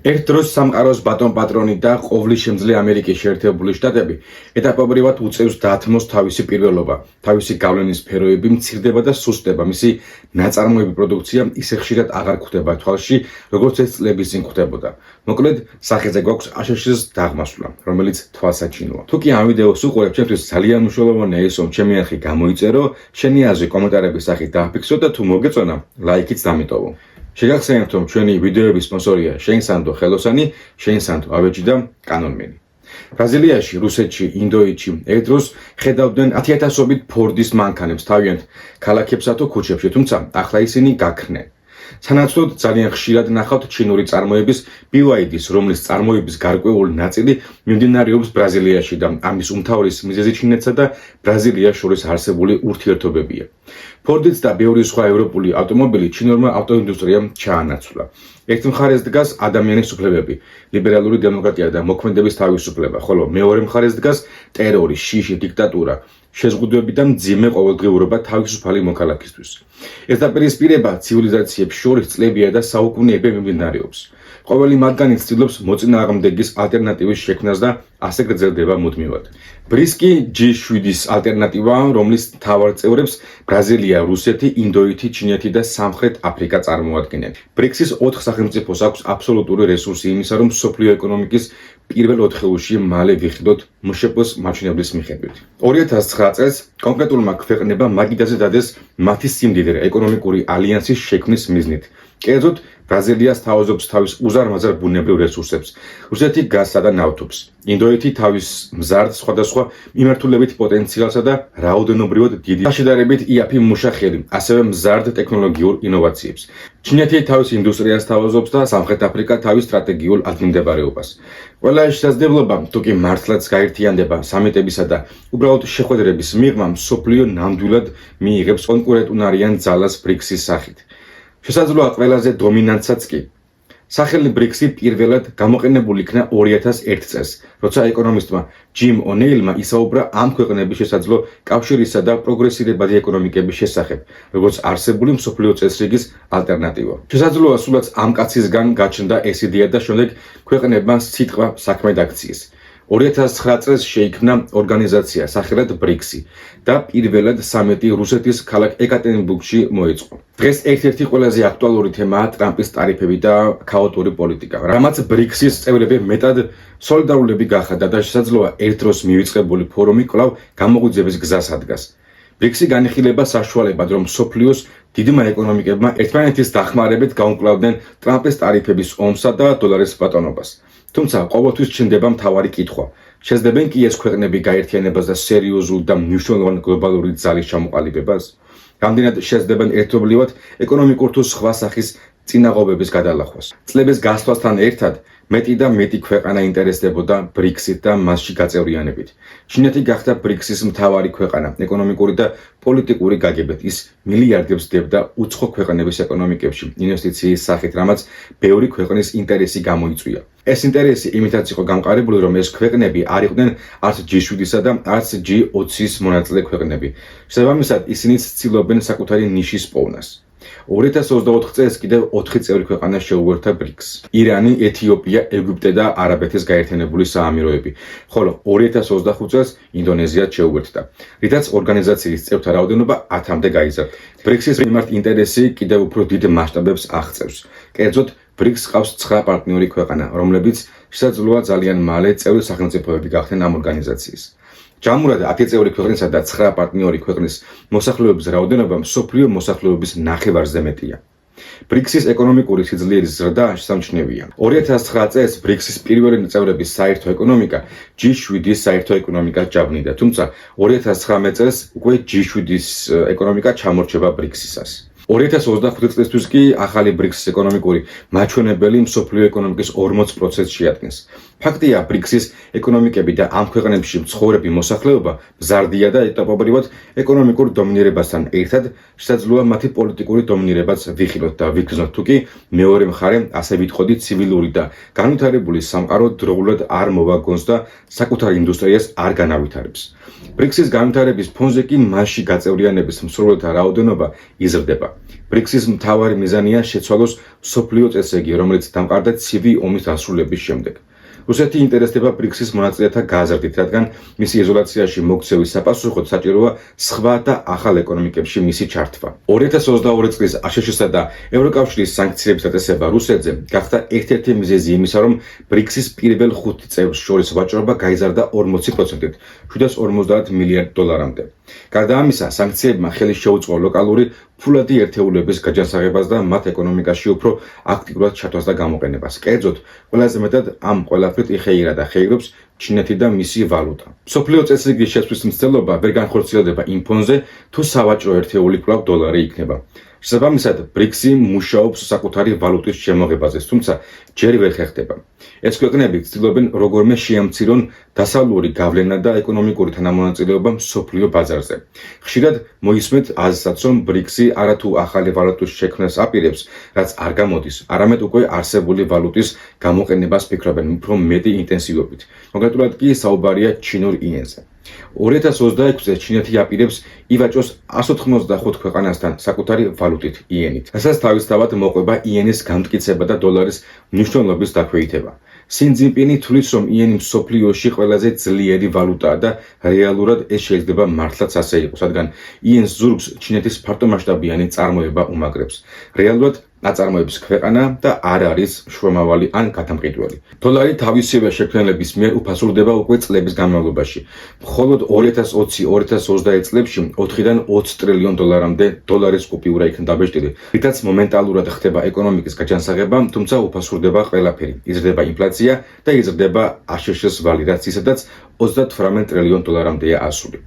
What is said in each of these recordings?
ერთ დროს სამყაროს ბატონ-პატრონი და ყოვლისშემძლე ამერიკის შეერთებული შტატები ეტაპობრივად უწევს დათმოს თავისი პირველობა, თავისი გავლენის სფეროები მცირდება და სუსტდება, მისი ნაწარმოები პროდუქცია ისე ხშირად აღარ გვხვდება თვალში, როგორც ეს წლების წინ გვხვდებოდა. მოკლედ, სახეზე გვაქვს აშშ-ის დაღმასვლა, რომელიც თვალსაჩინოა. თუ კი ამ ვიდეოს უყურებ, ჩემთვის ძალიან მნიშვნელოვანია ის, რომ ჩემი არხი გამოიწერო, შენი აზრი კომენტარების სახით დააფიქსო და თუ მოგეწონა, ლაიქიც დამიტოვო. შეგახსენებთ, რომ ჩვენი ვიდეოების სპონსორია შეინსანდო ხელოსანი, შეინსანდო ავეჯი და კანონმენი. ბრაზილიაში, რუსეთში, ინდოეთში ერთ დროს ხედავდნენ 10,000-ობით ფორდის მანქანებს თავიანთ ქალაქებსა თუ ქუჩებში, თუმცა ახლა ისინი გაქრნენ. სანაცვლოდ ძალიან ხშირად ნახავთ ჩინური წარმოების BYD-ს, რომლის წარმოების გარკვეული ნაწილი მიმდინარეობს ბრაზილიაში და ამის უმთავრესი მიზეზი ჩინეთსა და ბრაზილიას შორის არსებული ურთიერთობებია. ფორდიც და ბევრი სხვა ევროპული ავტომობილი ჩინურმა ავტოინდუსტრიამ ჩაანაცვლა. ერთ მხარეს დგას ადამიანის უფლებები, ლიბერალური დემოკრატია და მოქმედების თავისუფლება, ხოლო მეორე მხარეს დგას ტერორი, შიში, დიქტატურა, შეზღუდვები და მძიმე ყოველდღიურობა თავისუფალი მოქალაქისთვის. ეს დაპირისპირება ცივილიზაციებს შორის წლებია და საუკუნეები მიმდინარეობს. ყოველი მათგანი ცდილობს მოწინააღმდეგის ალტერნატივის შექმნას და ასე გრძელდება მუდმივად. BRICS-ი G7-ის ალტერნატივაა, რომლის მთავარ წევრებს ბრაზილია, რუსეთი, ინდოეთი, ჩინეთი და სამხრეთ აფრიკა წარმოადგენენ. BRICS-ის 4 სახელმწიფოს აქვს აბსოლუტური რესურსი იმისა, რომ მსოფლიო ეკონომიკის პირველ 4-ში მალე ვიხილოთ მშპ-ს მაჩვენებლის მიხედვით. 2009 წელს კონკრეტულმა ქვეყნებამ მაგიდაზე დადეს მათი სიმდიდრე ეკონომიკური ალიანსის შექმნის მიზნით. კერძოდ, ბრაზილია სთავაზობს თავის უზარმაზარ ბუნებრივ რესურსებს, რუსეთი გაზსა და ნავთობს, ინდოეთი თავის მზარდ სხვადასხვა მიმართულებით პოტენციალსა და რაოდენობრივად დიდი შედარებით იაფი მუშა ხელი, ასევე მზარდ ტექნოლოგიურ ინოვაციებს. ჩინეთი თავის ინდუსტრიას სთავაზობს და სამხრეთ აფრიკა თავის სტრატეგიულ ადგილმდებარეობას. ყველა ეს შესაძლებლობა, თუ კი მართლაც გაერთიანდება სამიტებისა და უბრალოდ შეხვედრების მიღმა, მსოფლიო ნამდვილად მიიღებს კონკურენტუნარიან ძალას BRICS-ის სახით. შესაძლოა ყველაზე დომინანტსაც კი. სახელი BRICS-ი პირველად გამოყენებული იქნა 2001 წელს, როცა ეკონომისტმა ჯიმ ონეილმა ისაუბრა ამ ქვეყნების შესაძლო კავშირისა და პროგრესირებადი ეკონომიკების შესახებ, როგორც არსებული მსოფლიო წესრიგის ალტერნატივა. შესაძლოა სულაც ამ კაცისგან გაჩნდა ეს იდეა და შემდეგ ქვეყნებმა სიტყვა საქმე დაქციეს. 2009 წელს შეიქმნა ორგანიზაცია სახელად BRICS-ი და პირველად სამიტი რუსეთის ქალაქ ეკატერინბურგში მოეწყო. დღეს ერთ-ერთი ყველაზე აქტუალური თემაა ტრამპის ტარიფები და ქაოტური პოლიტიკა, რამაც BRICS-ის წევრები მეტად სოლიდარულები გახადა და შესაძლოა ერთ დროს მივიწყებული ფორუმი კვლავ გამოღვიძების გზას ადგას. BRICS-ი განიხილება საშუალებად, რომ მსოფლიოს დიდმა ეკონომიკებმა ერთმანეთის დახმარებით გაუმკლავდნენ ტრამპის ტარიფების ომსა და დოლარის ბატონობას. თუმცა ყოველთვის ჩნდება მთავარი კითხვა. შეძლებენ კი ეს ქვეყნები გაერთიანებას და სერიოზულ და მნიშვნელოვან გლობალური ძალის ჩამოყალიბებას? რამდენად შეძლებენ ერთობლივად ეკონომიკურ თუ სხვა სახის წინაღობების გადალახვას? წლების გასვლასთან ერთად მეტი და მეტი ქვეყანა ინტერესდებოდა BRICS-ით და მასში გაწევრიანებით. ჩინეთი გახდა BRICS-ის მთავარი ქვეყანა ეკონომიკური და პოლიტიკური გაგებით. ის მილიარდებს დებდა უცხო ქვეყნების ეკონომიკებში ინვესტიციის სახით, რამაც ბევრი ქვეყნის ინტერესი გამოიწვია. ეს ინტერესი იმითაც იყო გამყარებული, რომ ეს ქვეყნები არ იყვნენ არც G7-ისა და არც G20-ის მონაწილე ქვეყნები. შესაბამისად, ისინი ცდილობენ საკუთარი ნიშის პოვნას. 2024 წელს კიდევ 4 წევრი ქვეყანა შეუერთდა BRICS. ირანი, ეთიოპია, ეგვიპტე და არაბეთის გაერთიანებული საამიროები, ხოლო 2025 წელს ინდონეზია შეუერთდა, რითაც ორგანიზაციის წევრთა რაოდენობა 10-მდე გაიზარდა. BRICS-ის მიმართ ინტერესი კიდევ უფრო დიდ მასშტაბებს აღწევს. კერძოდ, BRICS ყავს 9 პარტნიორი ქვეყანა, რომლებიც შესაძლოა ძალიან მალე წევრი სახელმწიფოები გახდნენ ამ ორგანიზაციის. ჯამურად 10 წევრი ქვეყნისა და 9 პარტნიორი ქვეყნის მოსახლეობის რაოდენობა მსოფლიო მოსახლეობის ნახევარზე მეტია. BRICS-ის ეკონომიკური სიძლიერის ზრდა შესამჩნევია. 2009 წელს BRICS-ის პირველი წევრების საერთო ეკონომიკა G7-ის საერთო ეკონომიკას ჯაბნიდა, თუმცა 2019 წელს უკვე G7-ის ეკონომიკა ჩამორჩება BRICS-ისას. 2025 წლისთვის კი ახალი BRICS-ის ეკონომიკური მაჩვენებელი მსოფლიო ეკონომიკის 40%-ს შეადგენს. ფაქტია, BRICS-ის ეკონომიკები და ამ ქვეყნებში მცხოვრები მოსახლეობა მზარდია და ეტაპობრივად ეკონომიკურ დომინირებასთან ერთად შესაძლოა მათი პოლიტიკური დომინირებაც ვიხილოთ და ვიგრძნოთ, თუკი მეორე მხარე, ასე ვიტყოდი, ცივილური და განვითარებული სამყარო დროულად არ მოვაგონს და საკუთარ ინდუსტრიას არ განავითარებს. BRICS-ის განვითარების ფონზე კი მასში გაწევრიანების მსურველთა რაოდენობა იზრდება. ბრიქსის მთავარი მიზანია შეცვალოს მსოფლიო წესრიგი, რომელიც დამყარდა ცივი ომის დასრულების შემდეგ. რუსეთი ინტერესდება ბრიქსის მონაწილეთა გაზრდით, რადგან მისი იზოლაციაში მოქცევის საპასუხოდ საჭიროა სხვა და ახალ ეკონომიკებში მისი ჩართვა. 2022 წლის აშშ-სა და ევროკავშირის სანქციების დაწესება რუსეთზე გახდა ერთ-ერთი მიზეზი იმისა, რომ ბრიქსის პირველ 5 წევრს შორის ვაჭრობა გაიზარდა 40%-ით, $750 მილიარდამდე. გარდა ამისა, სანქციებმა ხელი შეუწყო ლოკალური ფულადი ერთეულების გაჯანსაღებას და მათ ეკონომიკაში უფრო აქტიურად ჩათვლას და გამოყენებას. კერძოდ, ყველაზე მეტად ამ ყველაფრით იხეირა და ხეირობს ჩინეთი და მისი ვალუტა. მსოფლიო წესრიგის შეცვლის მცდელობა ვერ განხორციელდება იმ ფონზე, თუ სავაჭრო ერთეული კვლავ დოლარი იქნება. შესაბამისად, ბრიქსი მუშაობს საკუთარი ვალუტის შემოღებაზე, თუმცა ჯერ ვერ ხერხდება. ეს ქვეყნები ცდილობენ როგორმე შეამცირონ დასავლური გავლენა და ეკონომიკური თანამონაწილეობა მსოფლიო ბაზარზე. ხშირად მოისმენთ აზრსაც, რომ ბრიქსი არათუ ახალი ვალუტის შექმნას აპირებს, რაც არ გამოდის, არამედ უკვე არსებული ვალუტის გამოყენებას ფიქრობენ უფრო მეტი ინტენსივობით. კონკრეტულად კი საუბარია ჩინურ იენზე. 2026 წელს ჩინეთი აპირებს ივაჭოს 195 ქვეყანასთან საკუთარი ვალუტით იენით, რასაც თავისთავად მოყვება იენის გამტკიცება და დოლარის მნიშვნელობის დაქვეითება. სინ ძინპინი თვლის, რომ იენი მსოფლიოში ყველაზე ძლიერი ვალუტაა და რეალურად ეს შეიძლება მართლაც ასე იყოს, რადგან იენს ზურგს ჩინეთის ფართომასშტაბიანი წარმოება უმაგრებს. რეალურად აწარმოებს ქვეყანა და არ არის შუამავალი ან გადამყიდველი. დოლარი თავისივე შექმნელების მიერ უფასურდება უკვე წლების განმავლობაში. მხოლოდ 2020-2021 წლებში 4-დან 20 ტრილიონ დოლარამდე დოლარის კუპიურა იქნა დაბეჭდილი, რითაც მომენტალურად ხდება ეკონომიკის გაჯანსაღება, თუმცა უფასურდება ყველაფერი. იზრდება ინფლაცია და იზრდება აშშ-ის ვალი, რაც ისედაც 38 ტრილიონ დოლარამდეა ასული.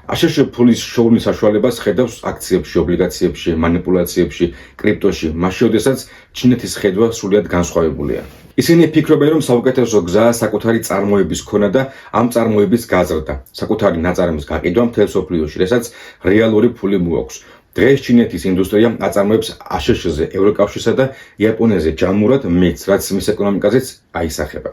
აშშ ფულის შოურნის საშუალებას ხედავს აქციებში, ობლიგაციებში, манипуляციებში, კრიპტოში, მაშინ როდესაც ჩინეთის ხედვა სრულად განსხვავებულია. ისინი ფიქრობენ, რომ საუკეთესო გზაა საკუთარი წარმოების ქონა და ამ წარმოების გაზრდა, საკუთარი ნაწარმის გაყიდვა მთელ მსოფლიოში, რასაც რეალური ფული მოაქვს. დღეს ჩინეთის ინდუსტრია აწარმოებს აშშ-ზე, ევროკავშირსა და იაპონიაზე ჯამურად მეც, რაც მის ეკონომიკაზეც აისახება.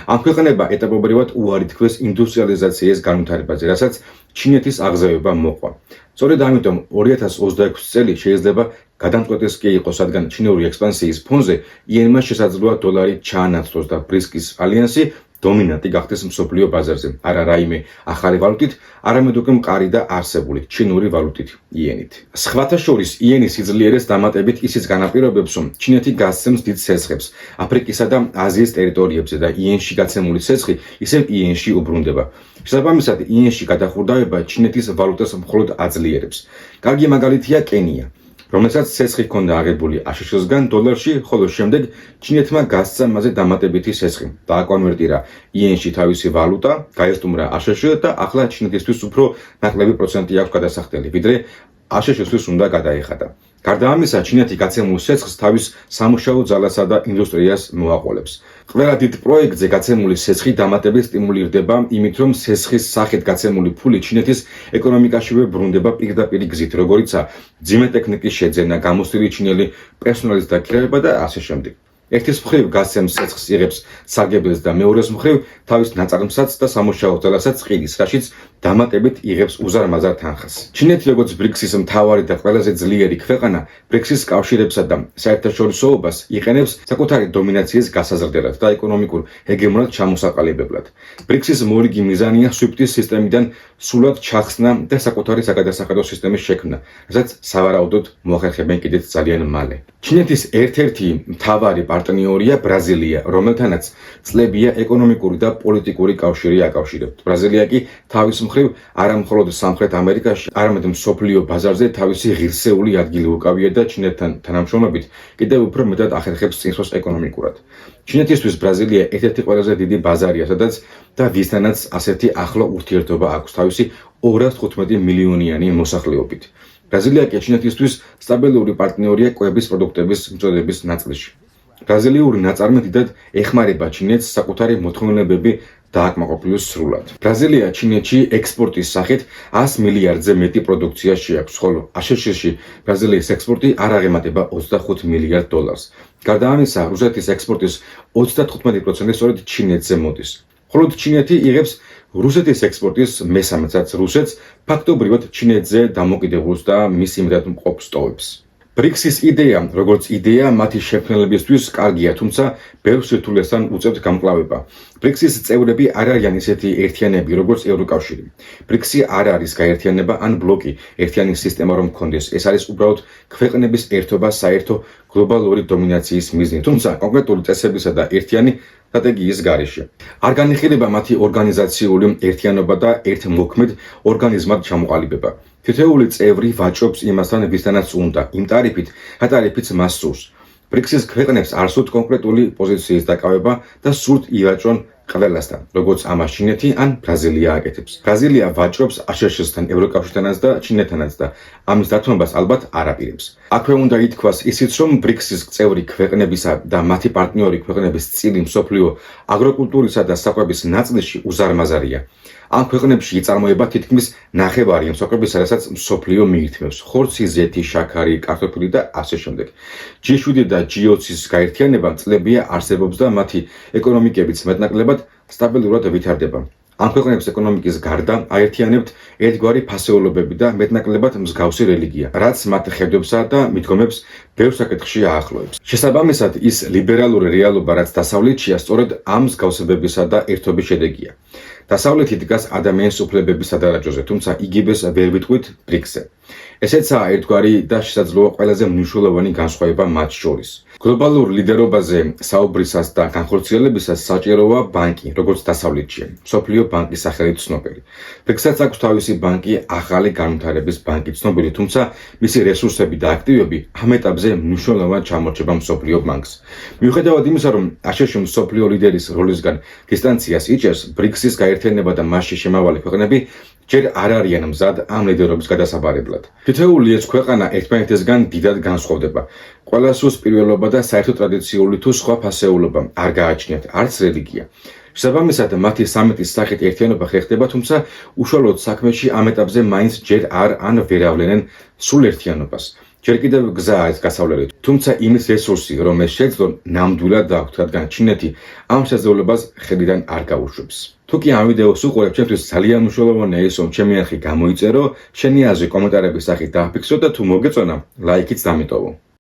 ამ ქვეყნებმა ეტაპობრივად უარი თქვეს ინდუსტრიალიზაციის განვითარებაზე, რასაც ჩინეთის აღზევება მოყვა. სწორედ ამიტომ 2026 წელი შეიძლება გადამწყვეტის კი იყოს, რადგან ჩინური ექსპანსიის ფონზე იენმა შესაძლოა დოლარი ჩაანაცვლოს და ბრიქსის ალიანსი დომინანტი გახდეს მსოფლიო ბაზარზე, არა რაიმე ახალი ვალუტით, არამედ უკვე მყარი და არსებული ჩინური ვალუტით, იენით. სხვათა შორის იენის სიძლიერეს დამატებით ისიც განაპირობებს, რომ ჩინეთი გასცემს დიდ ცეცხლებს აფრიკისა და აზიის ტერიტორიებზე და იენში გაცემული ცეცხლი ისევ იენში უბრუნდება. შესაბამისად, იენში გადახურდავება ჩინეთის ვალუტას მხოლოდ აძლიერებს. კარგი მაგალითია კენია, რომელსაც ცეცხლი ჰქონდა აღებული აშშ-სგან დოლარში, ხოლო შემდეგ ჩინეთმა გასცა მასზე დამატებითი ცეცხლი, დააკონვერტირა იენში თავისი ვალუტა, გაესტუმრა აშშ და ახლა ჩინეთისთვის უფრო ნაკლები პროცენტი აქვს გადასახდელი, ვიდრე აშშ-ისთვის უნდა გადაეხადა. გარდა ამისა, ჩინეთი გაცემულ ცეცხლს თავის სამუშაო ძალასა და ინდუსტრიას მოაყოლებს. ყველა დიდ პროექტზე გაცემული ცეცხლი დამატებით სტიმულირდება იმით, რომ ცეცხლის სახით გაცემული ფული ჩინეთის ეკონომიკაშივე ბრუნდება პირდაპირ გზით, როგორიცაა მძიმე ტექნიკის შეძენა, გამოცდილი ჩინელი პერსონალის დაქირავება და ასე შემდეგ. ერთის მხრივ გასცემს ცეცხლს იღებს სარგებლეს და მეორეს მხრივ თავის ნაწარმსაც და სამუშაო ძალასაც ყიდის, რაშიც დამატებით იღებს უზარმაზარ თანხას. ჩინეთი როგორც ბრიქსის მთავარი და ყველაზე ძლიერი ქვეყანა, ბრიქსის კავშირებსა და საერთაშორისოობას იყენებს საკუთარი დომინაციის გასაზრდელად და ეკონომიკურ ჰეგემონად ჩამოსაყალიბებლად. ბრიქსის მორიგი მიზანია SWIFT-ის სისტემიდან სრულად ჩახსნა და საკუთარი საგადასახადო სისტემის შექმნა, რასაც სავარაუდოდ მოახერხებენ კიდეც ძალიან მალე. ჩინეთის ერთ-ერთი მთავარი პარტნიორია ბრაზილია, რომელთანაც წლებია ეკონომიკური და პოლიტიკური კავშირი აკავშირებთ. ბრაზილია კი თავის მხრივ არა მხოლოდ სამხრეთ ამერიკაში, არამედ მსოფლიო ბაზარზე თავისი ღირსეული ადგილი უკავია და ჩინეთთან თანამშრომლობით კიდევ უფრო მეტად ახერხებს წინსვლას ეკონომიკურად. ჩინეთისთვის ბრაზილია ერთ-ერთი ყველაზე დიდი ბაზარია, სადაც და ვისთანაც ასეთი ახლო ურთიერთობა აქვს თავისი 215 მილიონიანი მოსახლეობით. ბრაზილია კი ჩინეთისთვის სტაბილური პარტნიორია კვების პროდუქტების მწოდების ნაწილში. ბრაზილიური ნაწარმი დიდად ეხმარება ჩინეთს საკუთარი მოთხოვნებები დააკმაყოფილოს სრულად. ბრაზილია ჩინეთში ექსპორტის სახით 100 მილიარდზე მეტი პროდუქცია შეაქვს, ხოლო აშშ-ში ბრაზილიის ექსპორტი არ აღემატება 25 მილიარდ დოლარს. გარდა ამისა, რუსეთის ექსპორტის 35% სწორედ ჩინეთზე მოდის. მხოლოდ ჩინეთი იღებს რუსეთის ექსპორტის მესამედსაც რუსეთს ფაქტობრივად ჩინეთზე დამოკიდებულს და მის იმედად მყოფს ტოვებს. ბრიქსის იდეა, როგორც იდეა, მათი შემქმნელებისთვის კარგია, თუმცა ბევრ სირთულესთან უწევთ გამკლავება. ბრიქსის წევრები არ არიან ისეთი ერთიანები, როგორც ევროკავშირი. ბრიქსი არ არის გაერთიანება ან ბლოკი, ერთიანი სისტემა რომ გქონდეს. ეს არის უბრალოდ ქვეყნების ერთობა საერთო გლობალური დომინაციის მიზნით, თუმცა კონკრეტული წესებისა და ერთიანი სტრატეგიის გარეშე. არ განიხილება მათი ორგანიზაციული ერთიანობა და ერთმოქმედ ორგანიზმად ჩამოყალიბება. თითოეული წევრი ვაჭრობს იმასთან, ვისთანაც უნდა, იმ ტარიფით, რატარიფიც მას სურს. ბრიქსის ქვეყნებს არ სურთ კონკრეტული პოზიციის დაკავება და სურთ ივაჭრონ ყველასთან, როგორც ამას ჩინეთი ან ბრაზილია აკეთებს. ბრაზილია ვაჭრობს აშშ-თან, ევროკავშირთანაც და ჩინეთთანაც და ამის დათმობას ალბათ არ აპირებს. აქვე უნდა ითქვას ისიც, რომ ბრიქსის წევრი ქვეყნებისა და მათი პარტნიორი ქვეყნების წილი მსოფლიო აგროკულტურისა და საკვების ნაწილში უზარმაზარია. ამ ქვეყნებში იწარმოება თითქმის ნახევარი იმ საკვებისა, რასაც მსოფლიო მიირთმევს: ხორცი, ზეთი, შაქარი, კარტოფილი და ასე შემდეგ. G7 და G20-ის გაერთიანება წლებია არსებობს და მათი ეკონომიკებიც მეტნაკლებად სტაბილურად ვითარდება. ამ ქვეყნების ეკონომიკის გარდა აერთიანებთ ერთგვარი ფასეულობები და მეტნაკლებად მსგავსი რელიგია, რაც მათ ხედვებსა და მიდგომებს ბევრ საკითხში აახლოებს. შესაბამისად, ის ლიბერალური რეალობა, რაც დასავლეთშია, სწორედ ამ მსგავსებებისა და ერთობის შედეგია. დასავლეთი დგას ადამიანის უფლებების სადარაჯოზე, თუმცა იგივეს ვერ ვიტყვით ბრიქსზე. ესეცაა ერთგვარი და შესაძლოა ყველაზე მნიშვნელოვანი განსხვავება მათ შორის. გლობალურ ლიდერობაზე საუბრისას და განხორციელებისას საჭიროა ბანკი, როგორც დასავლეთშია, მსოფლიო ბანკის სახელით ცნობილი. ბრიქსსაც აქვს თავისი ბანკი, ახალი განვითარების ბანკი ცნობილი, თუმცა მისი რესურსები და აქტივები ამ ეტაპზე მნიშვნელოვნად ჩამორჩება მსოფლიო ბანკს. მიუხედავად იმისა, რომ აშშ მსოფლიო ლიდერის როლისგან დისტანციას იჭერს, ბრიქსის გაერთიანება და მასში შემავალი ქვეყნები ჯერ არ არიან მზად ამ ლიდერობის გადასაბარებლად. თითოეული ეს ქვეყანა ერთმანეთისგან დიდად განსხვავდება. ყველას სურს პირველობა და საერთო ტრადიციული თუ სხვა ფასეულობა არ გააჩნიათ, არც რელიგია. შესაბამისად, მათი სამეთის სახით ერთიანობა ხერხდება, თუმცა უშუალოდ საქმეში ამ ეტაპზე მაინც ჯერ არ ან ვერ ავლენენ სრულ ერთიანობას. ჯერ კიდევ გზა არის გასავლელით, თუმცა იმის რესურსი, რომ ეს შეძლონ, ნამდვილად დააქვთ, რადგან ჩინეთი ამ შესაძლებლობას ხედიდან არ გაუშვებს. თუ კი ამ ვიდეოს უყურებ, ჩემთვის ძალიან მნიშვნელოვანია ის, რომ ჩემი არხი გამოიწერო, შენი აზრი კომენტარების სახით დააფიქსრო და თუ მოგეწონა, ლაიქიც დამიტოვო.